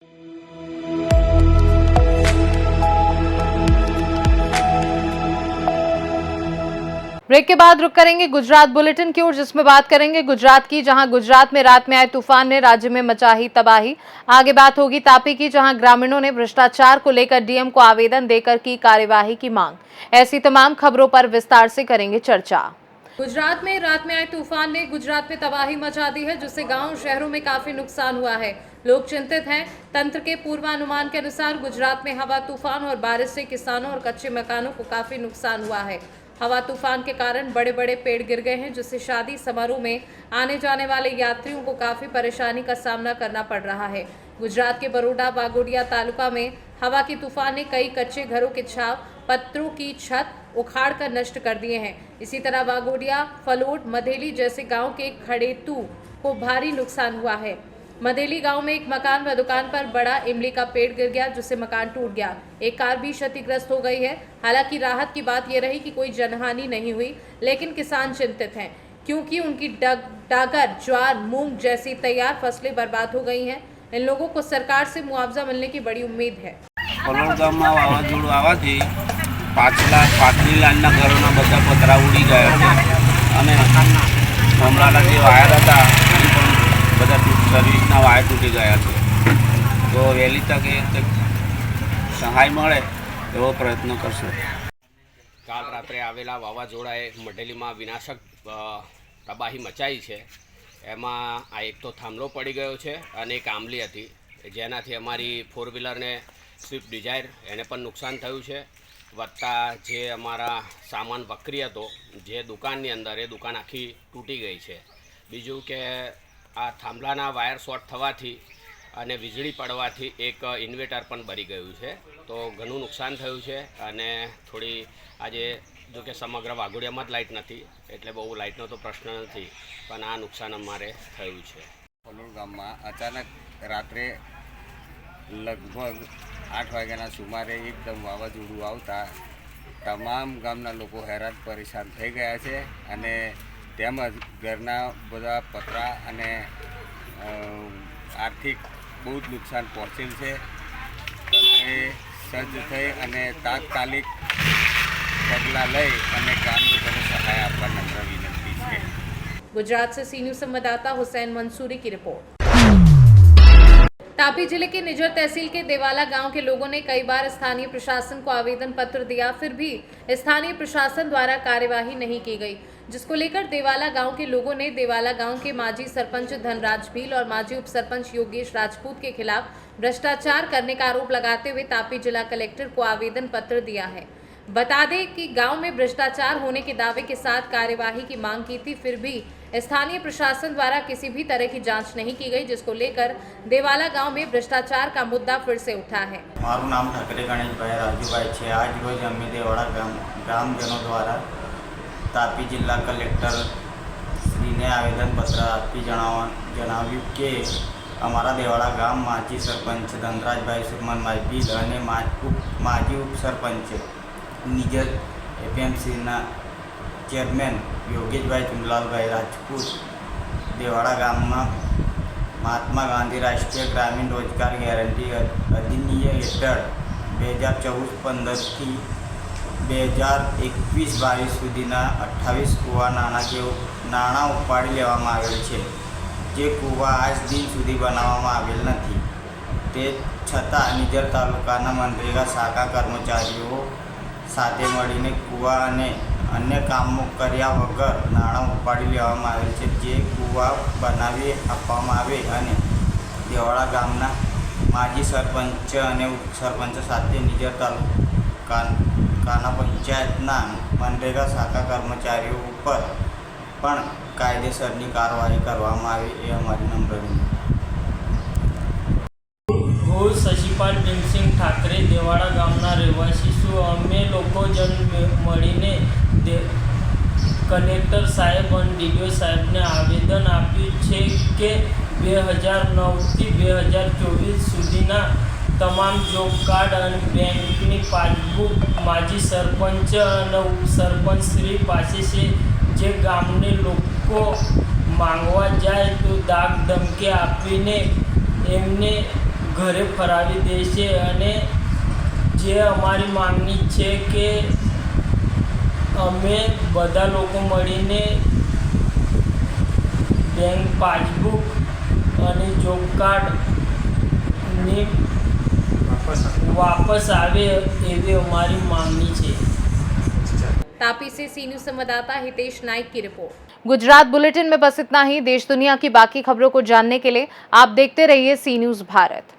Break के बाद रुक करेंगे गुजरात बुलेटिन की ओर, जिसमें बात करेंगे गुजरात की, जहां गुजरात में रात में आए तूफान ने राज्य में मचाही तबाही। आगे बात होगी तापी की, जहां ग्रामीणों ने भ्रष्टाचार को लेकर डीएम को आवेदन देकर की कार्यवाही की मांग। ऐसी तमाम खबरों पर विस्तार से करेंगे चर्चा। गुजरात में रात में आए तूफान ने गुजरात में तबाही मचा दी है, जिससे गांव शहरों में काफी नुकसान हुआ है। लोग चिंतित हैं। तंत्र के पूर्वानुमान के अनुसार गुजरात में हवा तूफान और बारिश से किसानों और कच्चे मकानों को काफी नुकसान हुआ है। हवा तूफान के कारण बड़े बड़े पेड़ गिर गए हैं, जिससे शादी समारोह में आने जाने वाले यात्रियों को काफी परेशानी का सामना करना पड़ रहा है। गुजरात के बरोडा वागोडिया तालुका में हवा की तूफान ने कई कच्चे घरों के छाव, पत्रों की छत उखाड़ कर नष्ट कर दिए हैं। इसी तरह वागोडिया, फलोट, मधेली जैसे गांव के खड़ेतू को भारी नुकसान हुआ है। मधेली गांव में एक मकान व दुकान पर बड़ा इमली का पेड़ गिर गया, जिससे मकान टूट गया। एक कार भी क्षतिग्रस्त हो गई है। हालांकि राहत की बात यह रही कि कोई जनहानि नहीं हुई, लेकिन किसान चिंतित हैं, क्योंकि उनकी डागर, ज्वार, मूंग जैसी तैयार फसलें बर्बाद हो गई हैं। इन लोगों को सरकार से मुआवजा मिलने की बड़ी उम्मीद है। સર્વિસના વાયર તૂટી ગયા છે, તો વહેલી તકે સહાય મળે એવો પ્રયત્ન કરશે। કાલ રાત્રે આવેલા વાવાઝોડાએ મઢેલીમાં વિનાશક તબાહી મચાઈ છે। એમાં આ એક તો થાંભલો પડી ગયો છે અને એક આંબલી હતી, જેનાથી અમારી 4 વ્હીલરને સ્વિફ્ટ ડિઝાયર એને પણ નુકસાન થયું છે। વત્તા જે અમારા સામાન વકરી હતો જે દુકાનની અંદર, એ દુકાન આખી તૂટી ગઈ છે। બીજું કે આ થાંભલાના વાયર શોર્ટ થવાથી અને વીજળી પડવાથી એક ઇન્વર્ટર પણ બળી ગયું છે, તો ઘણું નુકસાન થયું છે। અને થોડી આજે જો કે સમગ્ર વાઘોડિયામાં જ લાઇટ નથી, એટલે બહુ લાઇટનો તો પ્રશ્ન નથી, પણ આ નુકસાન અમારે થયું છે। ફલોર ગામમાં અચાનક રાત્રે લગભગ 8 વાગ્યાના સુમારે એકદમ વાવાઝોડું આવતા તમામ ગામના લોકો હેરાન પરેશાન થઈ ગયા છે અને તેમજ ઘરના બધા પતરા અને આર્થિક બહુ જ નુકસાન પહોંચેલ છે। તંત્રે સજ્જ થઈ અને તાત્કાલિક પગલાં લઈ અને ગામ લોકોને સહાય આપવા નમ્ર વિનંતી છે। गुजरात से सी न्यूज संवाददाता हुसैन मंसूरी की रिपोर्ट। तापी जिले के निजर तहसील के देवाला गांव के लोगों ने कई बार स्थानीय प्रशासन को आवेदन पत्र दिया, फिर भी स्थानीय प्रशासन द्वारा कार्यवाही नहीं की गई, जिसको लेकर देवाला गांव के लोगों ने देवाला गांव के माजी सरपंच धनराज भील और माजी उप सरपंच योगेश राजपूत के खिलाफ भ्रष्टाचार करने का आरोप लगाते हुए तापी जिला कलेक्टर को आवेदन पत्र दिया है। बता दें कि गांव में भ्रष्टाचार होने के दावे के साथ कार्यवाही की मांग की थी, फिर भी स्थानीय प्रशासन द्वारा किसी भी तरह की जांच नहीं की गई, जिसको लेकर देवाला गांव में भ्रष्टाचार का मुद्दा फिर से उठा है। मारू नाम ठाकरे गणेश भाई राजूभाई है। आज रोज अमे देवाड़ा ग्रामजनों द्वारा तापी जिला कलेक्टर श्री ने आवेदन पत्र आपी जणाव्યું કે અમારા દેવાડા ગામ માજી સરપંચ ધનરાજભાઈ સુરમનભાઈ ભીલ અને માજી ઉપસરપંચ નિજર એપીએમસીના ચેરમેન યોગેશભાઈ ચુંદલાલભાઈ રાજપૂત દેવાડા ગામમાં મહાત્મા ગાંધી રાષ્ટ્રીય ગ્રામીણ રોજગાર ગેરંટી અધિનિયમ હેઠળ 2014-15 2021-22 સુધીના 28 કૂવા નાણાં ઉપાડી લેવામાં આવેલ છે, જે કૂવા આજ દિન સુધી બનાવવામાં આવેલ નથી। તે છતાં નિજર તાલુકાના મનરેગા શાખા કર્મચારીઓ સાથે મળીને કૂવા અને અન્ય કામો કર્યા વગર નાણાં ઉપાડી લેવામાં આવેલ છે, જે કૂવા બનાવી આપવામાં આવે અને દેવાડા ગામના માજી સરપંચ અને ઉપસરપંચ સાથે નિજર તાલુકાના પંચાયતના મનરેગા શાખા કર્મચારીઓ ઉપર પણ કાયદેસરની કાર્યવાહી કરવામાં આવે એ અમારી નમ્ર વિનંતી। હું શશીપાલ ભીમસિંહ ઠાકરે દેવાડા ગામના રહેવાસી છું। અમે લોકો જન મળીને કલેક્ટર સાહેબ અને ડીડીઓ સાહેબને આવેદન આપ્યું છે કે 2009થી 2024 સુધીના તમામ જોબ કાર્ડ અને બેંકની પાસબુક માજી સરપંચ અને ઉપસરપંચ શ્રી પાસે છે, જે ગામને લોકો માંગવા જાય તો દાગ ધમકી આપીને એમને ઘરે ફરાવી દે છે અને જે અમારી માંગણી છે કે અમે બધા લોકો મળીને બેંક પાસબુક અને જોબ કાર્ડની वापस आवे एवी हमारी मांगनी है। तापी से सी न्यूज संवाददाता हितेश नाइक की रिपोर्ट। गुजरात बुलेटिन में बस इतना ही। देश दुनिया की बाकी खबरों को जानने के लिए आप देखते रहिए सी न्यूज भारत।